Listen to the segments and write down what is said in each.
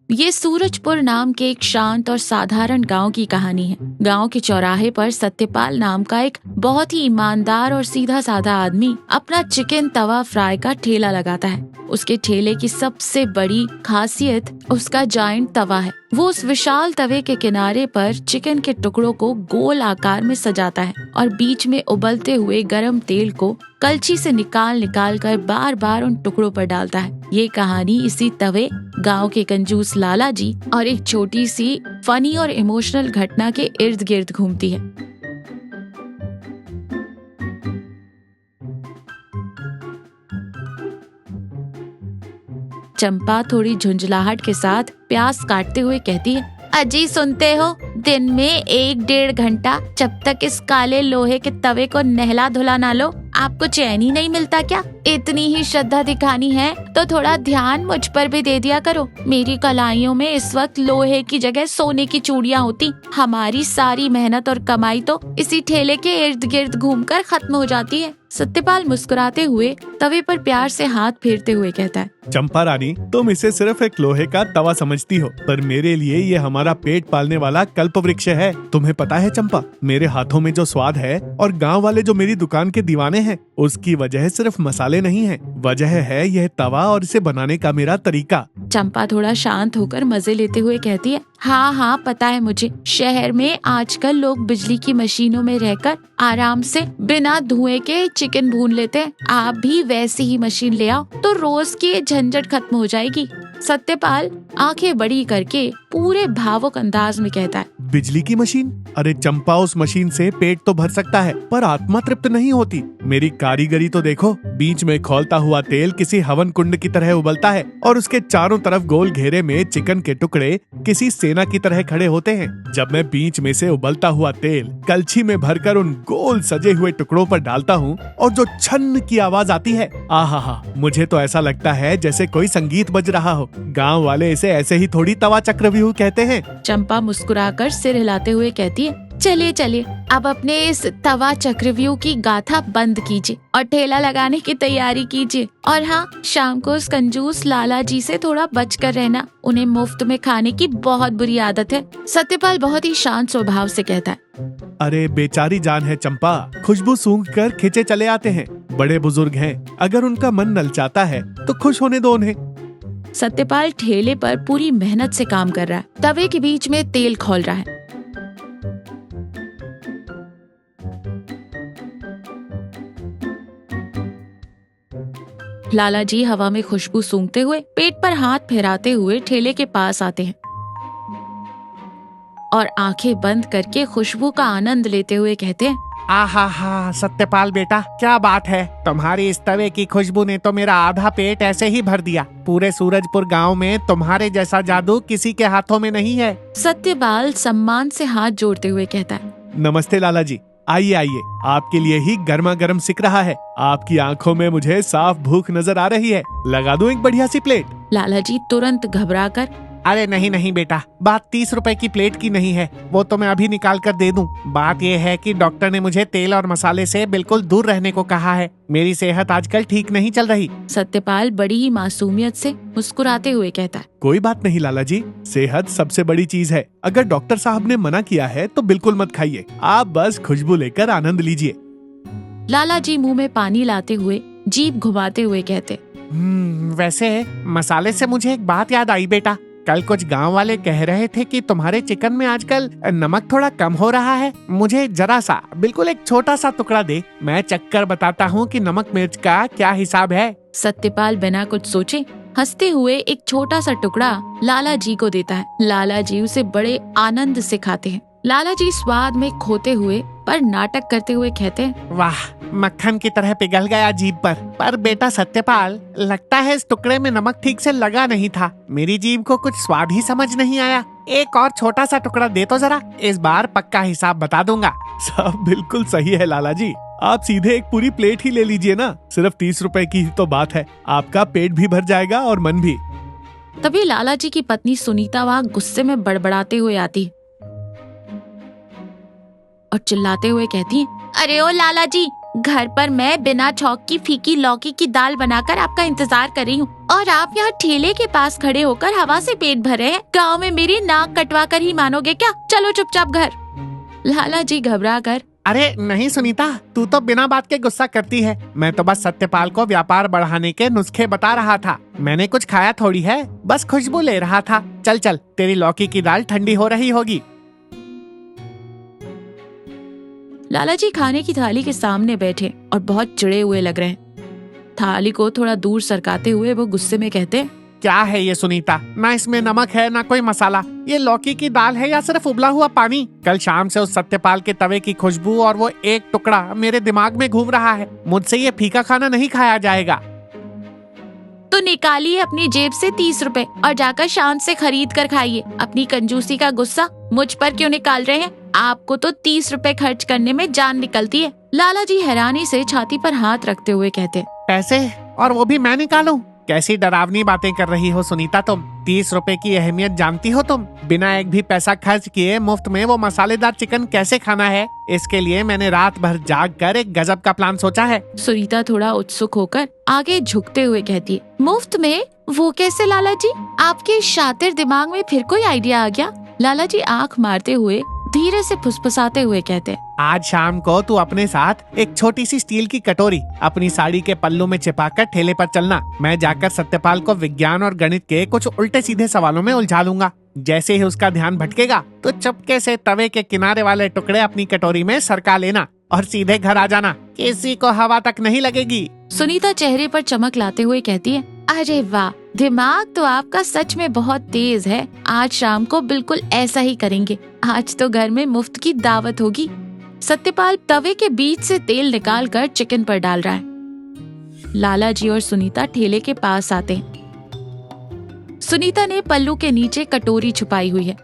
ये सूरजपुर नाम के एक शांत और साधारण गांव की कहानी है। गांव के चौराहे पर सत्यपाल नाम का एक बहुत ही ईमानदार और सीधा साधा आदमी अपना चिकन तवा फ्राई का ठेला लगाता है। उसके ठेले की सबसे बड़ी खासियत उसका जायंट तवा है। वो उस विशाल तवे के किनारे पर चिकन के टुकड़ों को गोल आकार में सजाता है और बीच में उबलते हुए गरम तेल को कलछी से निकाल कर बार बार उन टुकड़ों पर डालता है। ये कहानी इसी तवे, गांव के कंजूस लाला जी और एक छोटी सी फनी और इमोशनल घटना के इर्द गिर्द घूमती है। चंपा थोड़ी झुंझलाहट के साथ प्याज काटते हुए कहती है, अजी सुनते हो, दिन में 1-1.5 घंटा जब तक इस काले लोहे के तवे को नहला धुला ना लो, आपको चैन ही नहीं मिलता क्या? इतनी ही श्रद्धा दिखानी है तो थोड़ा ध्यान मुझ पर भी दे दिया करो। मेरी कलाइयों में इस वक्त लोहे की जगह सोने की चूड़ियाँ होती। हमारी सारी मेहनत और कमाई तो इसी ठेले के इर्द गिर्द घूमकर खत्म हो जाती है। सत्यपाल मुस्कुराते हुए तवे पर प्यार से हाथ फेरते हुए कहता है, चंपा रानी, तुम इसे सिर्फ एक लोहे का तवा समझती हो, पर मेरे लिए ये हमारा पेट पालने वाला कल्प वृक्ष है। तुम्हें पता है चंपा, मेरे हाथों में जो स्वाद है और गांव वाले जो मेरी दुकान के दीवाने हैं, उसकी वजह सिर्फ मसाले नहीं है, वजह है यह तवा और इसे बनाने का मेरा तरीका। चंपा थोड़ा शांत होकर मजे लेते हुए कहती है, हाँ पता है मुझे। शहर में आजकल लोग बिजली की मशीनों में रहकर आराम से बिना धुएं के चिकन भून लेते हैं। आप भी वैसी ही मशीन ले आओ तो रोज की झंझट खत्म हो जाएगी। सत्यपाल आंखें बड़ी करके पूरे भावुक अंदाज में कहता है, बिजली की मशीन? अरे चंपा, उस मशीन से पेट तो भर सकता है पर आत्मा तृप्त नहीं होती। मेरी कारीगरी तो देखो, बीच में खौलता हुआ तेल किसी हवन कुंड की तरह उबलता है और उसके चारों तरफ गोल घेरे में चिकन के टुकड़े किसी सेना की तरह खड़े होते हैं। जब मैं बीच में से उबलता हुआ तेल कलछी में भरकर उन गोल सजे हुए टुकड़ों पर डालता हूँ और जो छन्न की आवाज आती है, आहा, मुझे तो ऐसा लगता है जैसे कोई संगीत बज रहा हो। गाँव वाले इसे ऐसे ही थोड़ी तवा चक्रव्यूह कहते हैं। चंपा मुस्कुराकर सिर हिलाते हुए कहती है, चलिए अब अपने इस तवा चक्रव्यूह की गाथा बंद कीजिए और ठेला लगाने की तैयारी कीजिए। और हाँ, शाम को उस कंजूस लाला जी से थोड़ा बचकर रहना, उन्हें मुफ्त में खाने की बहुत बुरी आदत है। सत्यपाल बहुत ही शांत स्वभाव से कहता है, अरे बेचारी जान है चंपा, खुशबू सूंघ कर खींचे चले आते हैं। बड़े बुजुर्ग हैं, अगर उनका मन ललचाता है तो खुश होने दो उन्हें। सत्यपाल ठेले पर पूरी मेहनत से काम कर रहा है। तवे के बीच में तेल खौल रहा है। लाला जी हवा में खुशबू सूंघते हुए, पेट पर हाथ फेराते हुए ठेले के पास आते हैं और आंखें बंद करके खुशबू का आनंद लेते हुए कहते हैं, आहा, सत्यपाल बेटा, क्या बात है। तुम्हारी इस तवे की खुशबू ने तो मेरा आधा पेट ऐसे ही भर दिया। पूरे सूरजपुर गांव में तुम्हारे जैसा जादू किसी के हाथों में नहीं है। सत्यपाल सम्मान से हाथ जोड़ते हुए कहता है, नमस्ते लाला जी, आइए, आपके लिए ही गर्मा गर्म सिक रहा है। आपकी आंखों में मुझे साफ भूख नजर आ रही है। लगा दूं एक बढ़िया सी प्लेट? लाला जी तुरंत घबराकर, अरे नहीं बेटा, बात 30 रुपए की प्लेट की नहीं है, वो तो मैं अभी निकाल कर दे दूं। बात ये है कि डॉक्टर ने मुझे तेल और मसाले से बिल्कुल दूर रहने को कहा है। मेरी सेहत आजकल ठीक नहीं चल रही। सत्यपाल बड़ी ही मासूमियत से मुस्कुराते हुए कहता है, कोई बात नहीं लाला जी, सेहत सबसे बड़ी चीज है। अगर डॉक्टर साहब ने मना किया है तो बिल्कुल मत खाइए, आप बस खुशबू लेकर आनंद लीजिए। लाला जी मुंह में पानी लाते हुए, जीभ घुमाते हुए कहते, वैसे मसाले से मुझे एक बात याद आई बेटा। कल कुछ गांव वाले कह रहे थे कि तुम्हारे चिकन में आजकल नमक थोड़ा कम हो रहा है। मुझे जरा सा, बिल्कुल एक छोटा सा टुकड़ा दे, मैं चक्कर बताता हूँ कि नमक मिर्च का क्या हिसाब है। सत्यपाल बिना कुछ सोचे हंसते हुए एक छोटा सा टुकड़ा लाला जी को देता है। लाला जी उसे बड़े आनंद से खाते हैं। लाला जी स्वाद में खोते हुए पर नाटक करते हुए कहते हैं, वाह, मक्खन की तरह पिघल गया जीभ पर बेटा सत्यपाल, लगता है इस टुकड़े में नमक ठीक से लगा नहीं था। मेरी जीभ को कुछ स्वाद ही समझ नहीं आया। एक और छोटा सा टुकड़ा दे तो जरा, इस बार पक्का हिसाब बता दूंगा। सब बिल्कुल सही है लाला जी, आप सीधे एक पूरी प्लेट ही ले लीजिए ना। सिर्फ 30 रुपए की ही तो बात है, आपका पेट भी भर जाएगा और मन भी। तभी लाला जी की पत्नी सुनीता वहाँ गुस्से में बड़बड़ाते हुए आती और चिल्लाते हुए कहती है, अरे ओ लाला जी, घर पर मैं बिना छौंक की फीकी लौकी की दाल बनाकर आपका इंतजार कर रही हूँ और आप यहाँ ठेले के पास खड़े होकर हवा से पेट भर रहे हैं। गाँव में मेरी नाक कटवा कर ही मानोगे क्या? चलो चुपचाप घर। लाला जी घबरा कर, अरे नहीं सुनीता, तू तो बिना बात के गुस्सा करती है। मैं तो बस सत्यपाल को व्यापार बढ़ाने के नुस्खे बता रहा था। मैंने कुछ खाया थोड़ी है, बस खुशबू ले रहा था। चल चल, तेरी लौकी की दाल ठंडी हो रही होगी। लाला जी खाने की थाली के सामने बैठे और बहुत चिढ़े हुए लग रहे हैं। थाली को थोड़ा दूर सरकाते हुए वो गुस्से में कहते, क्या है ये सुनीता? ना इसमें नमक है ना कोई मसाला। ये लौकी की दाल है या सिर्फ उबला हुआ पानी? कल शाम से उस सत्यपाल के तवे की खुशबू और वो एक टुकड़ा मेरे दिमाग में घूम रहा है। मुझसे ये फीका खाना नहीं खाया जाएगा। तो निकालिए अपनी जेब से 30 रुपए और जाकर शान से खरीद कर खाइए। अपनी कंजूसी का गुस्सा मुझ पर क्यों निकाल रहे हैं? आपको तो 30 रुपए खर्च करने में जान निकलती है। लाला जी हैरानी से छाती पर हाथ रखते हुए कहते, पैसे? और वो भी मैं निकालूं? कैसी डरावनी बातें कर रही हो सुनीता तुम। 30 रुपए की अहमियत जानती हो तुम? बिना एक भी पैसा खर्च किए मुफ्त में वो मसालेदार चिकन कैसे खाना है? इसके लिए मैंने रात भर जाग कर एक गजब का प्लान सोचा है। सुनीता थोड़ा उत्सुक होकर आगे झुकते हुए कहती है, मुफ्त में? वो कैसे लाला जी? आपके शातिर दिमाग में फिर कोई आइडिया आ गया? लाला जी आंख मारते हुए धीरे से फुसफुसाते हुए कहते, आज शाम को तू अपने साथ एक छोटी सी स्टील की कटोरी अपनी साड़ी के पल्लू में छिपाकर ठेले पर चलना। मैं जाकर सत्यपाल को विज्ञान और गणित के कुछ उल्टे सीधे सवालों में उलझा लूंगा। जैसे ही उसका ध्यान भटकेगा तो चुपके से तवे के किनारे वाले टुकड़े अपनी कटोरी में सरका लेना और सीधे घर आ जाना। किसी को हवा तक नहीं लगेगी। सुनीता चेहरे पर चमक लाते हुए कहती है, अरे वाह, दिमाग तो आपका सच में बहुत तेज है। आज शाम को बिल्कुल ऐसा ही करेंगे। आज तो घर में मुफ्त की दावत होगी। सत्यपाल तवे के बीच से तेल निकालकर चिकन पर डाल रहा है। लाला जी और सुनीता ठेले के पास आते हैं। सुनीता ने पल्लू के नीचे कटोरी छुपाई हुई है।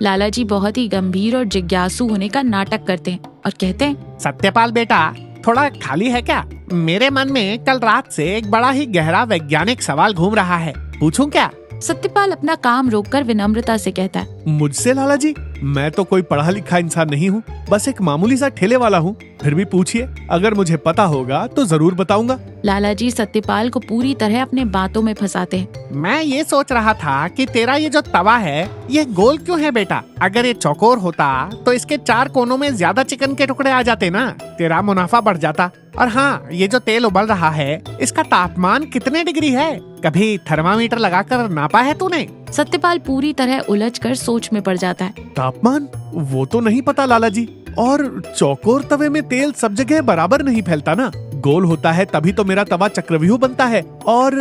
लाला जी बहुत ही गंभीर और जिज्ञासु होने का नाटक करते हैं और कहते हैं, सत्यपाल बेटा, थोड़ा खाली है क्या? मेरे मन में कल रात से एक बड़ा ही गहरा वैज्ञानिक सवाल घूम रहा है। पूछूं क्या? सत्यपाल अपना काम रोककर विनम्रता से कहता है, मुझसे लाला जी? मैं तो कोई पढ़ा लिखा इंसान नहीं हूँ, बस एक मामूली सा ठेले वाला हूँ। फिर भी पूछिए, अगर मुझे पता होगा तो जरूर बताऊंगा। लाला जी सत्यपाल को पूरी तरह अपने बातों में फंसाते हैं। मैं ये सोच रहा था कि तेरा ये जो तवा है ये गोल क्यों है बेटा? अगर ये चौकोर होता तो इसके 4 कोनों में ज्यादा चिकन के टुकड़े आ जाते ना, तेरा मुनाफा बढ़ जाता। और हाँ, ये जो तेल उबल रहा है इसका तापमान कितने डिग्री है? कभी थर्मामीटर लगाकर नापा है तूने? सत्यपाल पूरी तरह उलझकर सोच में पड़ जाता है। तापमान? वो तो नहीं पता लाला जी। और चौकोर तवे में तेल सब जगह बराबर नहीं फैलता ना। गोल होता है तभी तो मेरा तवा चक्रव्यूह बनता है। और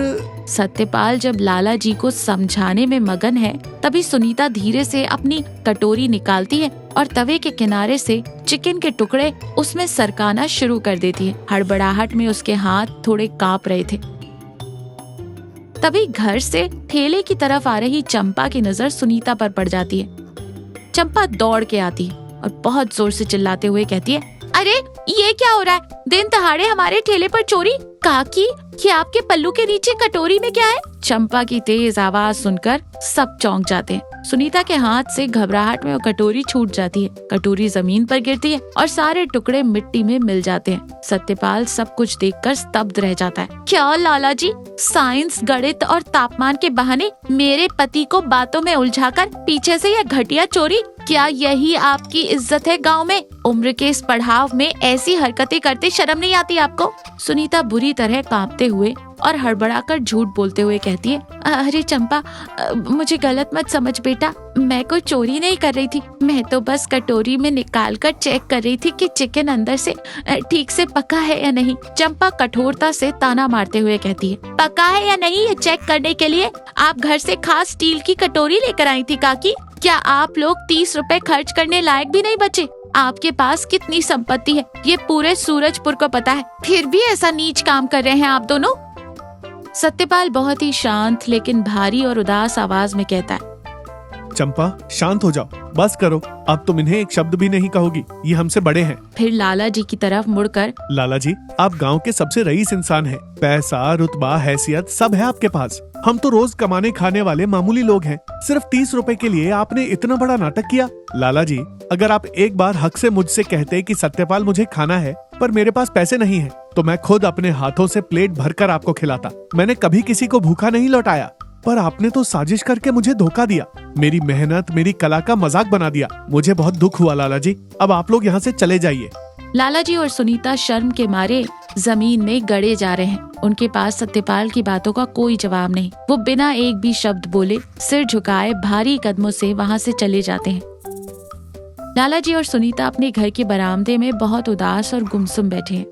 सत्यपाल जब लाला जी को समझाने में मगन है, तभी सुनीता धीरे से अपनी कटोरी निकालती है और तवे के किनारे से चिकन के टुकड़े उसमें सरकाना शुरू कर देती है। हड़बड़ाहट में उसके हाथ थोड़े कांप रहे थे। तभी घर से ठेले की तरफ आ रही चंपा की नजर सुनीता पर पड़ जाती है। चंपा दौड़ के आती है और बहुत जोर से चिल्लाते हुए कहती है, अरे ये क्या हो रहा है? दिन दहाड़े हमारे ठेले पर चोरी? काकी, ये आपके पल्लू के नीचे कटोरी में क्या है? चंपा की तेज आवाज सुनकर सब चौंक जाते हैं। सुनीता के हाथ से घबराहट में वो कटोरी छूट जाती है। कटोरी जमीन पर गिरती है और सारे टुकड़े मिट्टी में मिल जाते हैं। सत्यपाल सब कुछ देखकर स्तब्ध रह जाता है। क्या लाला जी, साइंस, गणित और तापमान के बहाने मेरे पति को बातों में उलझाकर पीछे से यह घटिया चोरी? क्या यही आपकी इज्जत है गांव में? उम्र के इस पड़ाव में ऐसी हरकतें करते शर्म नहीं आती आपको? सुनीता बुरी तरह कांपते हुए और हड़बड़ाकर झूठ बोलते हुए कहती है, अरे चंपा, मुझे गलत मत समझ बेटा। मैं कोई चोरी नहीं कर रही थी। मैं तो बस कटोरी में निकालकर चेक कर रही थी कि चिकन अंदर से ठीक से पका है या नहीं। चंपा कठोरता से ताना मारते हुए कहती है, पका है या नहीं ये चेक करने के लिए आप घर से खास स्टील की कटोरी लेकर आई थी काकी? क्या आप लोग 30 रुपए खर्च करने लायक भी नहीं बचे? आपके पास कितनी संपत्ति है ये पूरे सूरजपुर को पता है, फिर भी ऐसा नीच काम कर रहे हैं आप दोनों। सत्यपाल बहुत ही शांत लेकिन भारी और उदास आवाज में कहता है, चंपा, शांत हो जाओ। बस करो, अब तुम इन्हें एक शब्द भी नहीं कहोगी, ये हमसे बड़े हैं। फिर लाला जी की तरफ मुड़कर, लाला जी, आप गांव के सबसे रईस इंसान हैं। पैसा, रुतबा, हैसियत सब है आपके पास। हम तो रोज कमाने खाने वाले मामूली लोग हैं। सिर्फ 30 रुपए के लिए आपने इतना बड़ा नाटक किया। लाला जी, अगर आप एक बार हक से मुझसे कहते कि सत्यपाल मुझे खाना है पर मेरे पास पैसे नहीं है, तो मैं खुद अपने हाथों से प्लेट भरकर आपको खिलाता। मैंने कभी किसी को भूखा नहीं लौटाया, पर आपने तो साजिश करके मुझे धोखा दिया। मेरी मेहनत, मेरी कला का मजाक बना दिया। मुझे बहुत दुख हुआ लाला जी। अब आप लोग यहाँ से चले जाइए। लाला जी और सुनीता शर्म के मारे जमीन में गड़े जा रहे हैं। उनके पास सत्यपाल की बातों का कोई जवाब नहीं। वो बिना एक भी शब्द बोले सिर झुकाए भारी कदमों से वहाँ से चले जाते हैं। लाला जी और सुनीता अपने घर के बरामदे में बहुत उदास और गुमसुम बैठे हैं।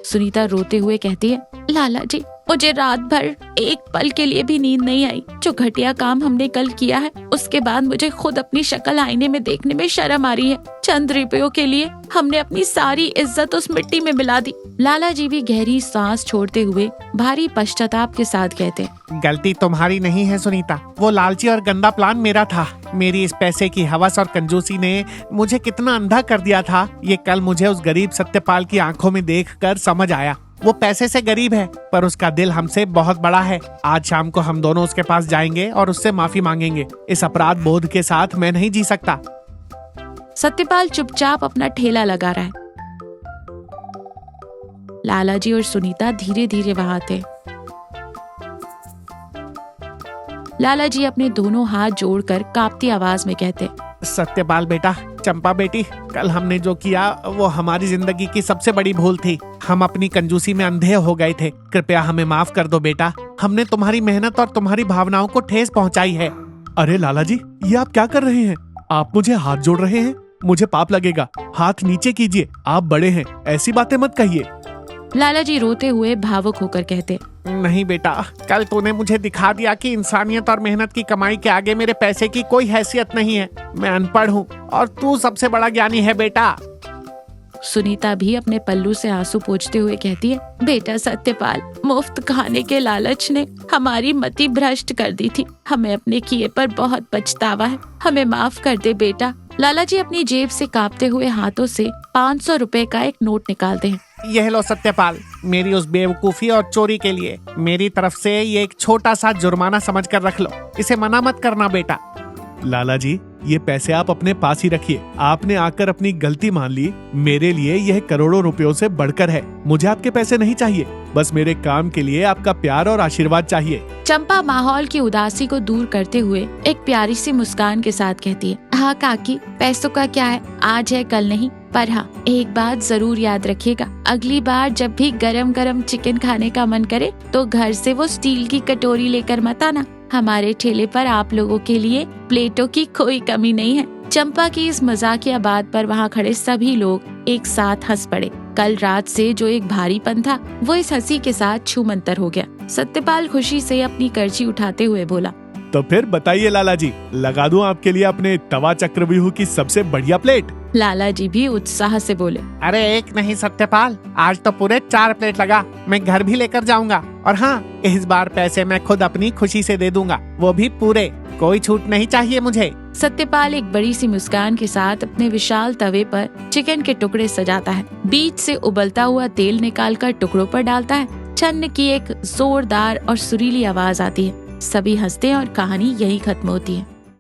सुनीता रोते हुए कहती है, लाला जी, मुझे रात भर एक पल के लिए भी नींद नहीं आई। जो घटिया काम हमने कल किया है, उसके बाद मुझे खुद अपनी शक्ल आईने में देखने में शर्म आ रही है। चंद रुपयों के लिए हमने अपनी सारी इज्जत उस मिट्टी में मिला दी। लाला जी भी गहरी सांस छोड़ते हुए भारी पश्चाताप के साथ कहते, गलती तुम्हारी नहीं है सुनीता, वो लालची और गंदा प्लान मेरा था। मेरी इस पैसे की हवस और कंजूसी ने मुझे कितना अंधा कर दिया था, ये कल मुझे उस गरीब सत्यपाल की आंखों में देखकर समझ आया। वो पैसे से गरीब है, पर उसका दिल हमसे बहुत बड़ा है। आज शाम को हम दोनों उसके पास जाएंगे और उससे माफी मांगेंगे। इस अपराध बोध के साथ मैं नहीं जी सकता। सत्यपाल चुपचाप अपना ठेला लगा रहा है। लाला जी और सुनीता धीरे धीरे वहां आते। लाला जी अपने दोनों हाथ जोड़कर कांपती आवाज में कहते, सत्यपाल बेटा, चंपा बेटी, कल हमने जो किया वो हमारी जिंदगी की सबसे बड़ी भूल थी। हम अपनी कंजूसी में अंधे हो गए थे। कृपया हमें माफ कर दो बेटा। हमने तुम्हारी मेहनत और तुम्हारी भावनाओं को ठेस पहुंचाई है। अरे लाला जी, ये आप क्या कर रहे हैं? आप मुझे हाथ जोड़ रहे हैं? मुझे पाप लगेगा। हाथ नीचे कीजिए, आप बड़े हैं, ऐसी बातें मत कहिए। लाला जी रोते हुए भावुक होकर कहते, नहीं बेटा, कल तूने मुझे दिखा दिया कि इंसानियत और मेहनत की कमाई के आगे मेरे पैसे की कोई हैसियत नहीं है। मैं अनपढ़ हूँ और तू सबसे बड़ा ज्ञानी है बेटा। सुनीता भी अपने पल्लू से आंसू पोंछते हुए कहती है, बेटा सत्यपाल, मुफ्त खाने के लालच ने हमारी मति भ्रष्ट कर दी थी। हमें अपने किए पर बहुत पछतावा है। हमें माफ कर दे बेटा। लाला जी अपनी जेब से कांपते हुए हाथों से 500 रुपए का एक नोट निकालते हैं। यह लो सत्यपाल, मेरी उस बेवकूफी और चोरी के लिए मेरी तरफ से ये एक छोटा सा जुर्माना समझ कर रख लो। इसे मना मत करना बेटा। लाला जी, ये पैसे आप अपने पास ही रखिए। आपने आकर अपनी गलती मान ली। मेरे लिए यह करोड़ों रुपयों से बढ़कर है। मुझे आपके पैसे नहीं चाहिए, बस मेरे काम के लिए आपका प्यार और आशीर्वाद चाहिए। चंपा माहौल की उदासी को दूर करते हुए एक प्यारी सी मुस्कान के साथ कहती है, हाँ काकी, पैसों का क्या है, आज है कल नहीं। पर हाँ, एक बात जरूर याद रखिएगा, अगली बार जब भी गरम गरम चिकन खाने का मन करे तो घर से वो स्टील की कटोरी लेकर मत आना। हमारे ठेले पर आप लोगों के लिए प्लेटों की कोई कमी नहीं है। चंपा की इस मजाकिया बात पर वहाँ खड़े सभी लोग एक साथ हंस पड़े। कल रात से जो एक भारीपन था, वो इस हंसी के साथ छूमंतर हो गया। सत्यपाल खुशी से अपनी करची उठाते हुए बोला, तो फिर बताइए लाला जी, लगा दूं आपके लिए अपने तवा चक्रव्यूह की सबसे बढ़िया प्लेट? लाला जी भी उत्साह से बोले, अरे एक नहीं सत्यपाल, आज तो पूरे 4 प्लेट लगा। मैं घर भी लेकर जाऊंगा। और हाँ, इस बार पैसे मैं खुद अपनी खुशी से दे दूंगा, वो भी पूरे। कोई छूट नहीं चाहिए मुझे। सत्यपाल एक बड़ी सी मुस्कान के साथ अपने विशाल तवे पर चिकन के टुकड़े सजाता है। बीच से उबलता हुआ तेल निकालकर टुकड़ों पर डालता है। छन्न की एक जोरदार और सुरीली आवाज आती है। सभी हंसते हैं और कहानी यहीं खत्म होती है।